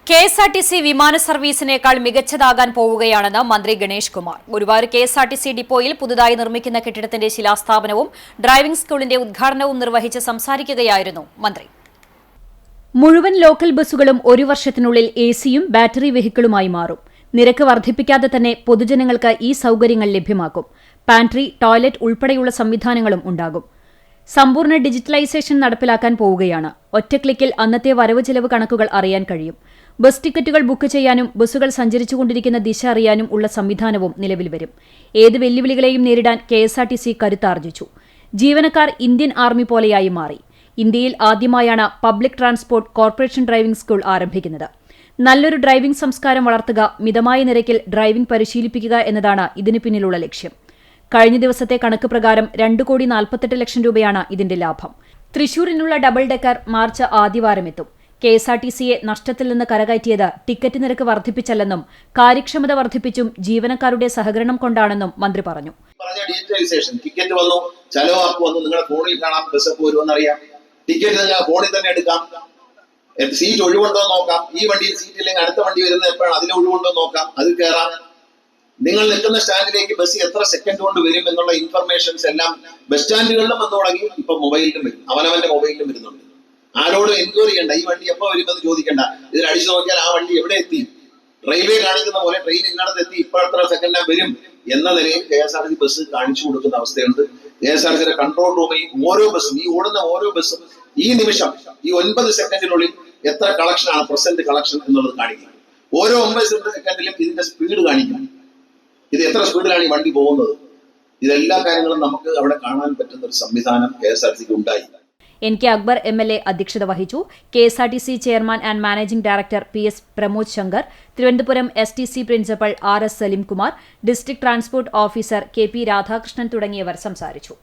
KSRTC വിമാന സർവീസിനേക്കാൾ മികച്ചതാകാൻ പോവുകയാണെന്ന് മന്ത്രി ഗണേഷ് കുമാർ. ഗുരുവായൂർ കെഎസ്ആർടിസി ഡിപ്പോയിൽ പുതുതായി നിർമ്മിക്കുന്ന കെട്ടിടത്തിന്റെ ശിലാസ്ഥാപനവും ഡ്രൈവിംഗ് സ്കൂളിന്റെ ഉദ്ഘാടനവും നിർവഹിച്ച് സംസാരിക്കുകയായിരുന്നു മന്ത്രി. മുഴുവൻ ലോക്കൽ ബസ്സുകളും ഒരു വർഷത്തിനുള്ളിൽ എസിയും ബാറ്ററി വെഹിക്കിളുമായി മാറും. നിരക്ക് വർദ്ധിപ്പിക്കാതെ തന്നെ പൊതുജനങ്ങൾക്ക് ഈ സൌകര്യങ്ങൾ ലഭ്യമാക്കും. പാൻട്രി, ടോയ്ലറ്റ് ഉൾപ്പെടെയുള്ള സംവിധാനങ്ങളും ഉണ്ടാകും. സമ്പൂർണ്ണ ഡിജിറ്റലൈസേഷൻ നടപ്പിലാക്കാൻ പോവുകയാണ്. ഒറ്റ ക്ലിക്കിൽ അന്നത്തെ വരവ് ചെലവ് കണക്കുകൾ അറിയാൻ കഴിയും. ബസ് ടിക്കറ്റുകൾ ബുക്ക് ചെയ്യാനും ബസ്സുകൾ സഞ്ചരിച്ചുകൊണ്ടിരിക്കുന്ന ദിശ അറിയാനും ഉള്ള സംവിധാനവും നിലവിൽ വരും. ഏത് വെല്ലുവിളികളെയും നേരിടാൻ കെഎസ്ആർടിസി കരുത്താർജിച്ചു. ജീവനക്കാർ ഇന്ത്യൻ ആർമി പോലെയായി മാറി. ഇന്ത്യയിൽ ആദ്യമായാണ് public transport corporation driving school ആരംഭിക്കുന്നത്. നല്ലൊരു ഡ്രൈവിംഗ് സംസ്കാരം വളർത്തുക, മിതമായ നിരക്കിൽ ഡ്രൈവിംഗ് പരിശീലിപ്പിക്കുക എന്നതാണ് ഇതിനു പിന്നിലുള്ള ലക്ഷ്യം. കഴിഞ്ഞ ദിവസത്തെ കണക്ക് പ്രകാരം 2,48 ലക്ഷം രൂപയാണ് ഇതിന്റെ ലാഭം. തൃശൂരിനുള്ള ഡബിൾ ഡെക്കർ മാർച്ച് ആദ്യവാരമെത്തും. കെഎസ്ആർടിസിയെ നഷ്ടത്തിൽ നിന്ന് കരകയറ്റിയത് ടിക്കറ്റ് നിരക്ക് വർദ്ധിപ്പിച്ചല്ലെന്നും കാര്യക്ഷമത വർദ്ധിപ്പിച്ചും ജീവനക്കാരുടെ സഹകരണം കൊണ്ടാണെന്നും മന്ത്രി പറഞ്ഞു. ഡിജിറ്റലൈസേഷൻ, ടിക്കറ്റ് വന്നു, ചെലവാക്ക് വന്നു, നിങ്ങളുടെ ഫോണിൽ കാണാം, ബസ് എപ്പോൾ വരുമെന്നറിയാം. ടിക്കറ്റ് നിങ്ങൾ ഫോണിൽ തന്നെ എടുക്കാം. സീറ്റ് ഒഴിവുണ്ടോ നോക്കാം. ഈ വണ്ടിയിൽ സീറ്റ് ഇല്ലെങ്കിൽ അടുത്ത വണ്ടി വരുന്നത് എപ്പോഴാണ്, അതിൽ ഒഴിവുണ്ടോ നോക്കാം, അതിൽ കയറാം. നിങ്ങൾ നിൽക്കുന്ന സ്റ്റാൻഡിലേക്ക് ബസ് എത്ര സെക്കൻഡ് കൊണ്ട് വരും എന്നുള്ള ഇൻഫർമേഷൻസ് എല്ലാം ബസ് സ്റ്റാൻഡുകളിലും വന്നു തുടങ്ങി. ഇപ്പൊ മൊബൈലിലും വരും, അവനവന്റെ മൊബൈലിലും വരുന്നുണ്ട്. ആരോടും എൻക്വയറി ചെയ്യണ്ട, ഈ വണ്ടി എപ്പോ വരുമെന്ന് ചോദിക്കണ്ട. ഇതിൽ അടിച്ചു നോക്കിയാൽ ആ വണ്ടി എവിടെ എത്തി, റെയിൽവേ കാണിക്കുന്ന പോലെ ട്രെയിൻ ഇന്നടത്ത് എത്തി, ഇപ്പൊ എത്ര സെക്കൻഡിലാണ് വരും എന്ന നിലയിൽ കെഎസ്ആർടിസി ബസ് കാണിച്ചു കൊടുക്കുന്ന അവസ്ഥയുണ്ട്. കെഎസ്ആർടിസിയുടെ കൺട്രോൾ റൂമിൽ ഓരോ ബസ്സും, ഈ ഓടുന്ന ഓരോ ബസ്സും ഈ നിമിഷം ഈ 9 സെക്കൻഡിനുള്ളിൽ എത്ര കളക്ഷനാണ്, പ്രസന്റ് കളക്ഷൻ എന്നുള്ളത് കാണിക്കും. ഓരോ 9 സെക്കൻഡിലും ഇതിന്റെ സ്പീഡ് കാണിക്കും. ഇത് എത്ര സ്പീഡിലാണ് ഈ വണ്ടി പോകുന്നത്. ഇതെല്ലാ കാര്യങ്ങളും നമുക്ക് അവിടെ കാണാൻ പറ്റുന്ന ഒരു സംവിധാനം കെഎസ്ആർടിസിക്ക് ഉണ്ടായി. എൻ കെ അക്ബർ MLA അധ്യക്ഷത വഹിച്ചു. KSRTC chairman and managing director PS Pramod Shankar, Thiruvananthapuram STC principal RS Salim Kumar, district transport officer KP Radhakrishnan തുടങ്ങിയവർ സംസാരിച്ചു.